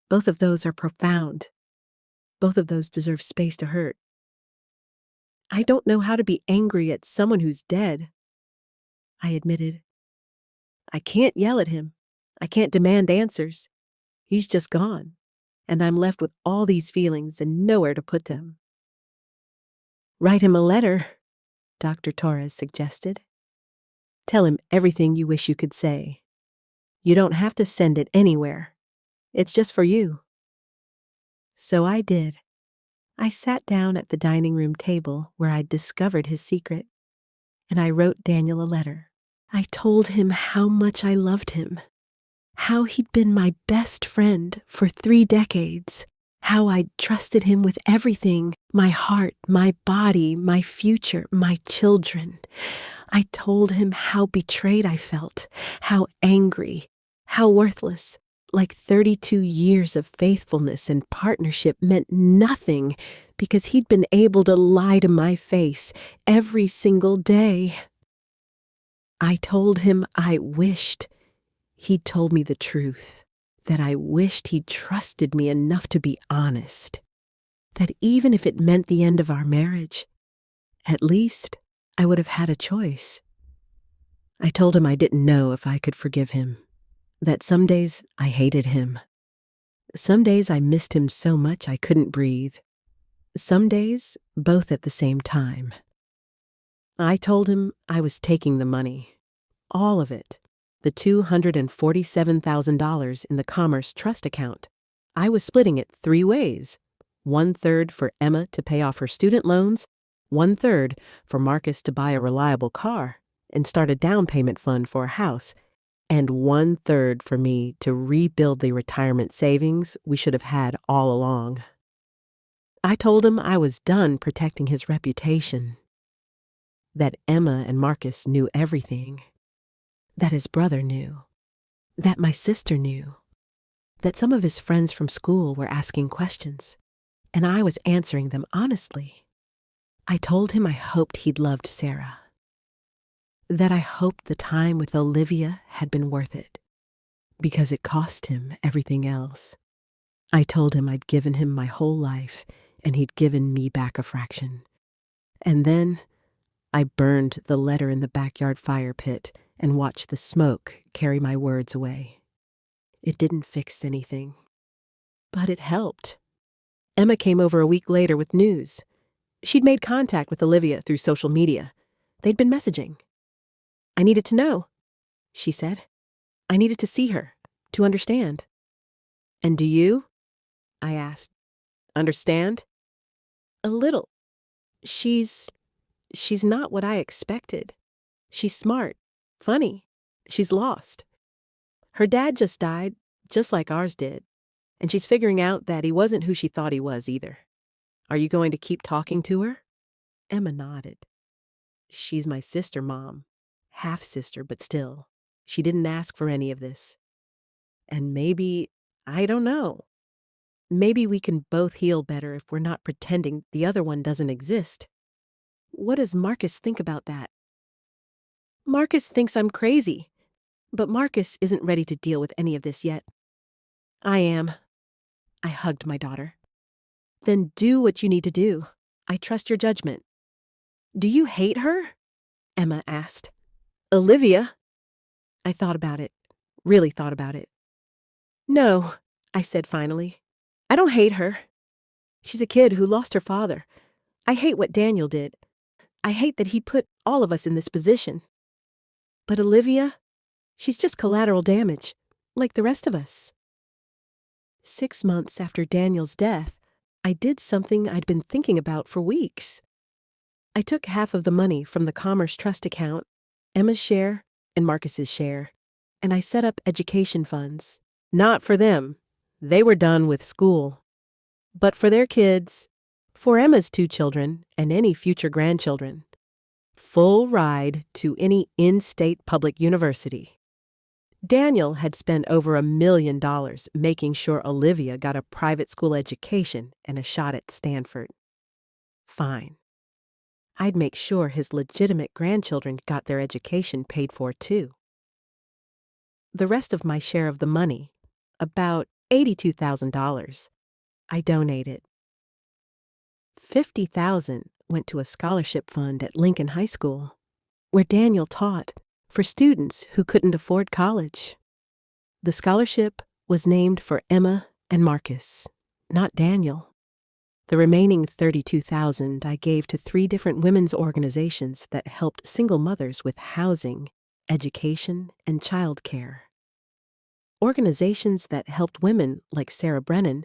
Both of those are profound. Both of those deserve space to hurt. I don't know how to be angry at someone who's dead," I admitted. "I can't yell at him. I can't demand answers. He's just gone, and I'm left with all these feelings and nowhere to put them." "Write him a letter," Dr. Torres suggested. "Tell him everything you wish you could say. You don't have to send it anywhere. It's just for you." So I did. I sat down at the dining room table where I'd discovered his secret, and I wrote Daniel a letter. I told him how much I loved him, how he'd been my best friend for 3 decades, how I'd trusted him with everything, my heart, my body, my future, my children. I told him how betrayed I felt, how angry, how worthless, like 32 years of faithfulness and partnership meant nothing because he'd been able to lie to my face every single day. I told him I wished he'd told me the truth, that I wished he'd trusted me enough to be honest, that even if it meant the end of our marriage, at least I would have had a choice. I told him I didn't know if I could forgive him, that some days I hated him. Some days I missed him so much I couldn't breathe. Some days, both at the same time. I told him I was taking the money, all of it, the $247,000 in the Commerce Trust account. I was splitting it 3 ways, 1/3 for Emma to pay off her student loans, 1/3 for Marcus to buy a reliable car and start a down payment fund for a house, and 1/3 for me to rebuild the retirement savings we should have had all along. I told him I was done protecting his reputation, that Emma and Marcus knew everything, that his brother knew, that my sister knew, that some of his friends from school were asking questions, and I was answering them honestly. I told him I hoped he'd loved Sarah, that I hoped the time with Olivia had been worth it, because it cost him everything else. I told him I'd given him my whole life, and he'd given me back a fraction. And then I burned the letter in the backyard fire pit and watched the smoke carry my words away. It didn't fix anything, but it helped. Emma came over a week later with news. She'd made contact with Olivia through social media. They'd been messaging. "I needed to know," she said. "I needed to see her, to understand." "And do you?" I asked. "Understand?" "A little. She's not what I expected. She's smart, funny. She's lost. Her dad just died, just like ours did, and she's figuring out that he wasn't who she thought he was either. Are you going to keep talking to her?" Emma nodded. "She's my sister, Mom. Half-sister, but still. She didn't ask for any of this. And maybe, I don't know. Maybe we can both heal better if we're not pretending the other one doesn't exist. What does Marcus think about that?" "Marcus thinks I'm crazy, but Marcus isn't ready to deal with any of this yet." "I am." I hugged my daughter. "Then do what you need to do. I trust your judgment." "Do you hate her?" Emma asked. "Olivia?" I thought about it, really thought about it. "No," I said finally. "I don't hate her. She's a kid who lost her father. I hate what Daniel did. I hate that he put all of us in this position. But Olivia, she's just collateral damage, like the rest of us." 6 months after Daniel's death, I did something I'd been thinking about for weeks. I took half of the money from the Commerce Trust account, Emma's share and Marcus's share, and I set up education funds. Not for them. They were done with school. But for their kids, for Emma's 2 children and any future grandchildren. Full ride to any in-state public university. Daniel had spent over $1 million making sure Olivia got a private school education and a shot at Stanford. Fine. I'd make sure his legitimate grandchildren got their education paid for too. The rest of my share of the money, about $82,000, I donated. $50,000 went to a scholarship fund at Lincoln High School, where Daniel taught, for students who couldn't afford college. The scholarship was named for Emma and Marcus, not Daniel. The remaining $32,000 I gave to 3 different women's organizations that helped single mothers with housing, education, and childcare. Organizations that helped women like Sarah Brennan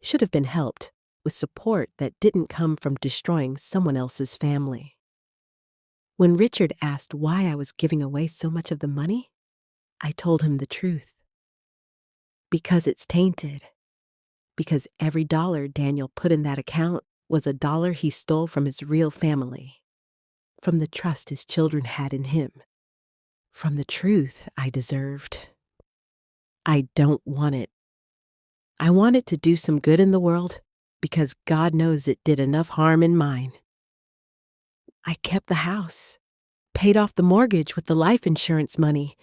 should have been helped with support that didn't come from destroying someone else's family. When Richard asked why I was giving away so much of the money, I told him the truth. Because it's tainted. Because every dollar Daniel put in that account was a dollar he stole from his real family, from the trust his children had in him, from the truth I deserved. I don't want it. I want it to do some good in the world because God knows it did enough harm in mine. I kept the house, paid off the mortgage with the life insurance money.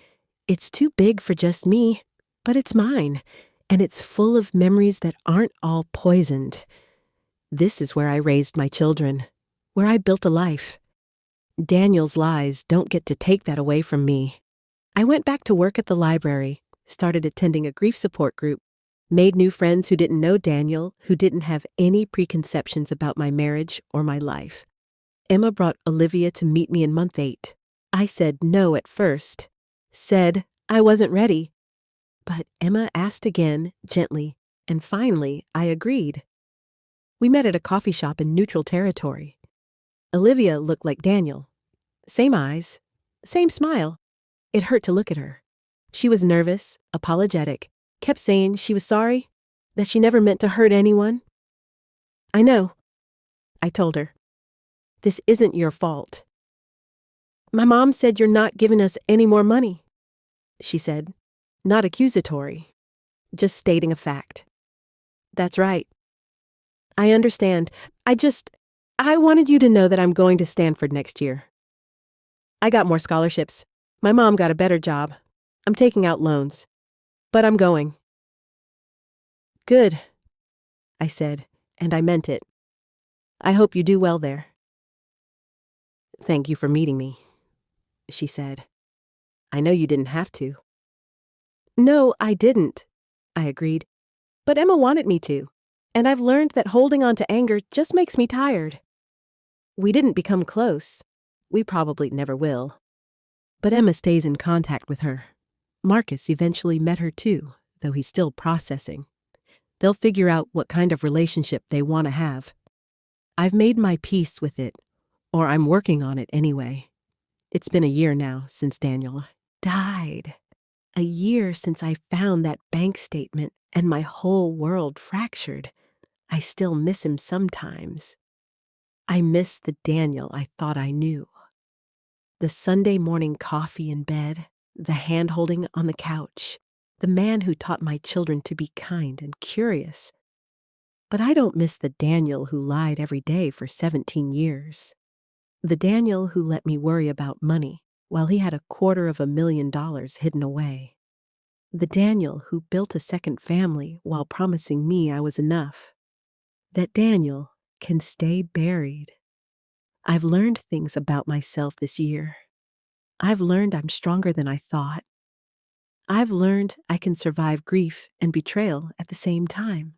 It's too big for just me, but it's mine, and it's full of memories that aren't all poisoned. This is where I raised my children, where I built a life. Daniel's lies don't get to take that away from me. I went back to work at the library, started attending a grief support group, made new friends who didn't know Daniel, who didn't have any preconceptions about my marriage or my life. Emma brought Olivia to meet me in month 8. I said no at first, said I wasn't ready. But Emma asked again, gently, and finally I agreed. We met at a coffee shop in neutral territory. Olivia looked like Daniel. Same eyes, same smile. It hurt to look at her. She was nervous, apologetic, kept saying she was sorry, that she never meant to hurt anyone. I know, I told her. This isn't your fault. My mom said you're not giving us any more money, she said, not accusatory, just stating a fact. That's right. I understand. I wanted you to know that I'm going to Stanford next year. I got more scholarships. My mom got a better job. I'm taking out loans. But I'm going. Good, I said, and I meant it. I hope you do well there. Thank you for meeting me, she said. I know you didn't have to. No, I didn't, I agreed. But Emma wanted me to, and I've learned that holding on to anger just makes me tired. We didn't become close. We probably never will. But Emma stays in contact with her. Marcus eventually met her too, though he's still processing. They'll figure out what kind of relationship they want to have. I've made my peace with it, or I'm working on it anyway. It's been a year now since Daniel died. A year since I found that bank statement and my whole world fractured. I still miss him sometimes. I miss the Daniel I thought I knew. The Sunday morning coffee in bed, the hand-holding on the couch, the man who taught my children to be kind and curious. But I don't miss the Daniel who lied every day for 17 years. The Daniel who let me worry about money while he had $250,000 hidden away. The Daniel who built a second family while promising me I was enough. That Daniel can stay buried. I've learned things about myself this year. I've learned I'm stronger than I thought. I've learned I can survive grief and betrayal at the same time.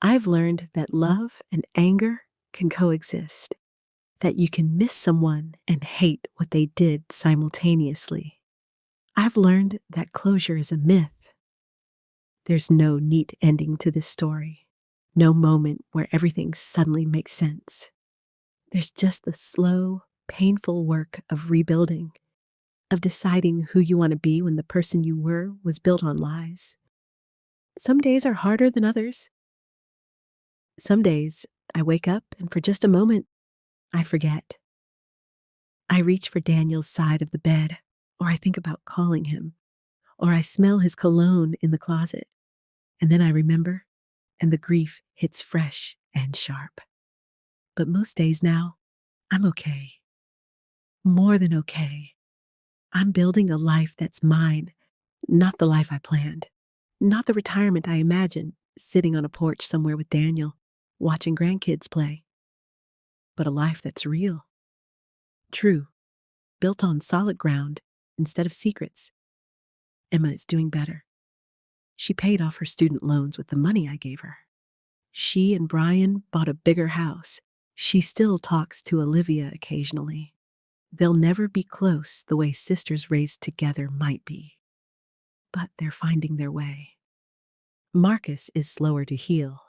I've learned that love and anger can coexist, that you can miss someone and hate what they did simultaneously. I've learned that closure is a myth. There's no neat ending to this story. No moment where everything suddenly makes sense. There's just the slow, painful work of rebuilding, of deciding who you want to be when the person you were was built on lies. Some days are harder than others. Some days I wake up and for just a moment, I forget. I reach for Daniel's side of the bed, or I think about calling him, or I smell his cologne in the closet, and then I remember, and the grief hits fresh and sharp. But most days now, I'm okay. More than okay. I'm building a life that's mine, not the life I planned, not the retirement I imagined, sitting on a porch somewhere with Daniel, watching grandkids play, but a life that's real, true, built on solid ground instead of secrets. Emma is doing better. She paid off her student loans with the money I gave her. She and Brian bought a bigger house. She still talks to Olivia occasionally. They'll never be close the way sisters raised together might be. But they're finding their way. Marcus is slower to heal.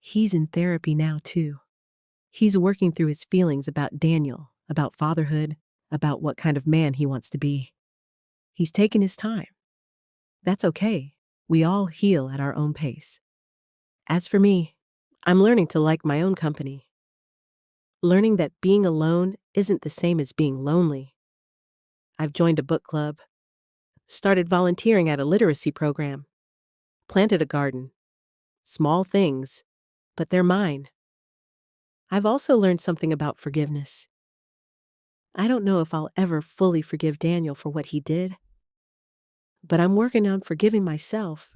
He's in therapy now, too. He's working through his feelings about Daniel, about fatherhood, about what kind of man he wants to be. He's taken his time. That's okay. We all heal at our own pace. As for me, I'm learning to like my own company. Learning that being alone isn't the same as being lonely. I've joined a book club, started volunteering at a literacy program, planted a garden. Small things, but they're mine. I've also learned something about forgiveness. I don't know if I'll ever fully forgive Daniel for what he did, but I'm working on forgiving myself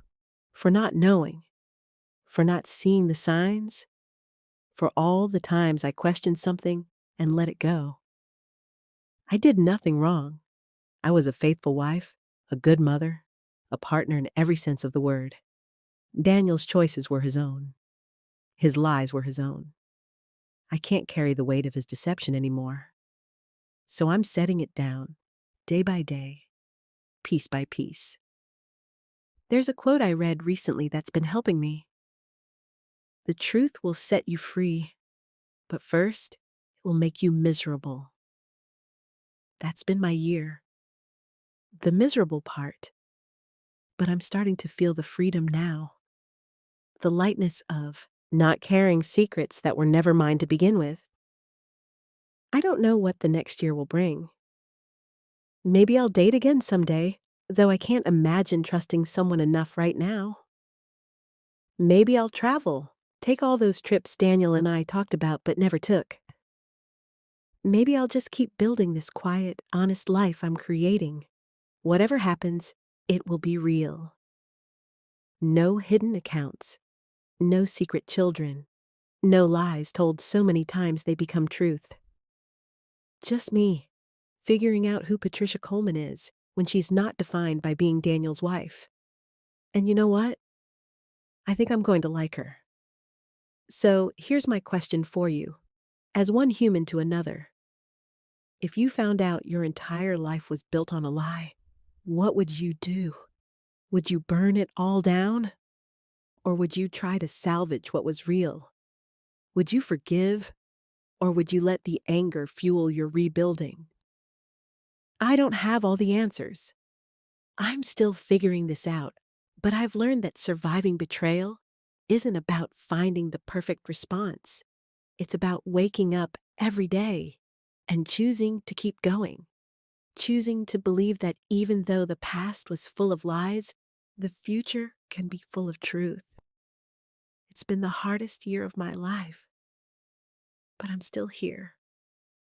for not knowing, for not seeing the signs, for all the times I questioned something and let it go. I did nothing wrong. I was a faithful wife, a good mother, a partner in every sense of the word. Daniel's choices were his own. His lies were his own. I can't carry the weight of his deception anymore. So I'm setting it down, day by day, piece by piece. There's a quote I read recently that's been helping me. The truth will set you free, but first, it will make you miserable. That's been my year. The miserable part. But I'm starting to feel the freedom now. The lightness of not carrying secrets that were never mine to begin with. I don't know what the next year will bring. Maybe I'll date again someday, though I can't imagine trusting someone enough right now. Maybe I'll travel, take all those trips Daniel and I talked about but never took. Maybe I'll just keep building this quiet, honest life I'm creating. Whatever happens, it will be real. No hidden accounts, no secret children, no lies told so many times they become truth. Just me, figuring out who Patricia Coleman is when she's not defined by being Daniel's wife. And you know what? I think I'm going to like her. So here's my question for you. As one human to another, if you found out your entire life was built on a lie, what would you do? Would you burn it all down? Or would you try to salvage what was real? Would you forgive? Or would you let the anger fuel your rebuilding? I don't have all the answers. I'm still figuring this out, but I've learned that surviving betrayal isn't about finding the perfect response. It's about waking up every day and choosing to keep going, choosing to believe that even though the past was full of lies, the future can be full of truth. It's been the hardest year of my life, but I'm still here,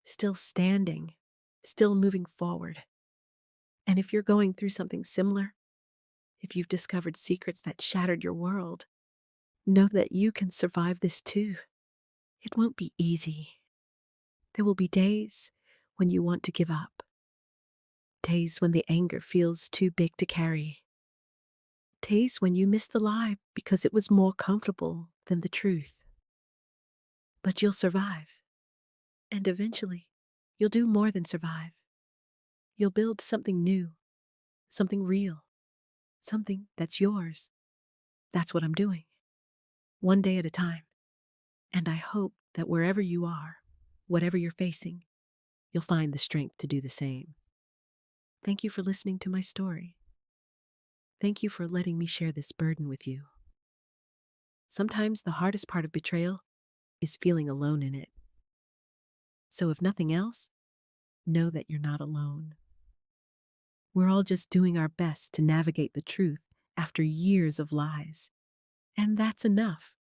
still standing, still moving forward. And if you're going through something similar, if you've discovered secrets that shattered your world, know that you can survive this too. It won't be easy. There will be days when you want to give up. Days when the anger feels too big to carry. Days when you miss the lie because it was more comfortable than the truth. But you'll survive. And eventually, you'll do more than survive. You'll build something new, something real, something that's yours. That's what I'm doing. one day at a time. And I hope that wherever you are, whatever you're facing, you'll find the strength to do the same. Thank you for listening to my story. Thank you for letting me share this burden with you. Sometimes the hardest part of betrayal is feeling alone in it. So if nothing else, know that you're not alone. We're all just doing our best to navigate the truth after years of lies. And that's enough.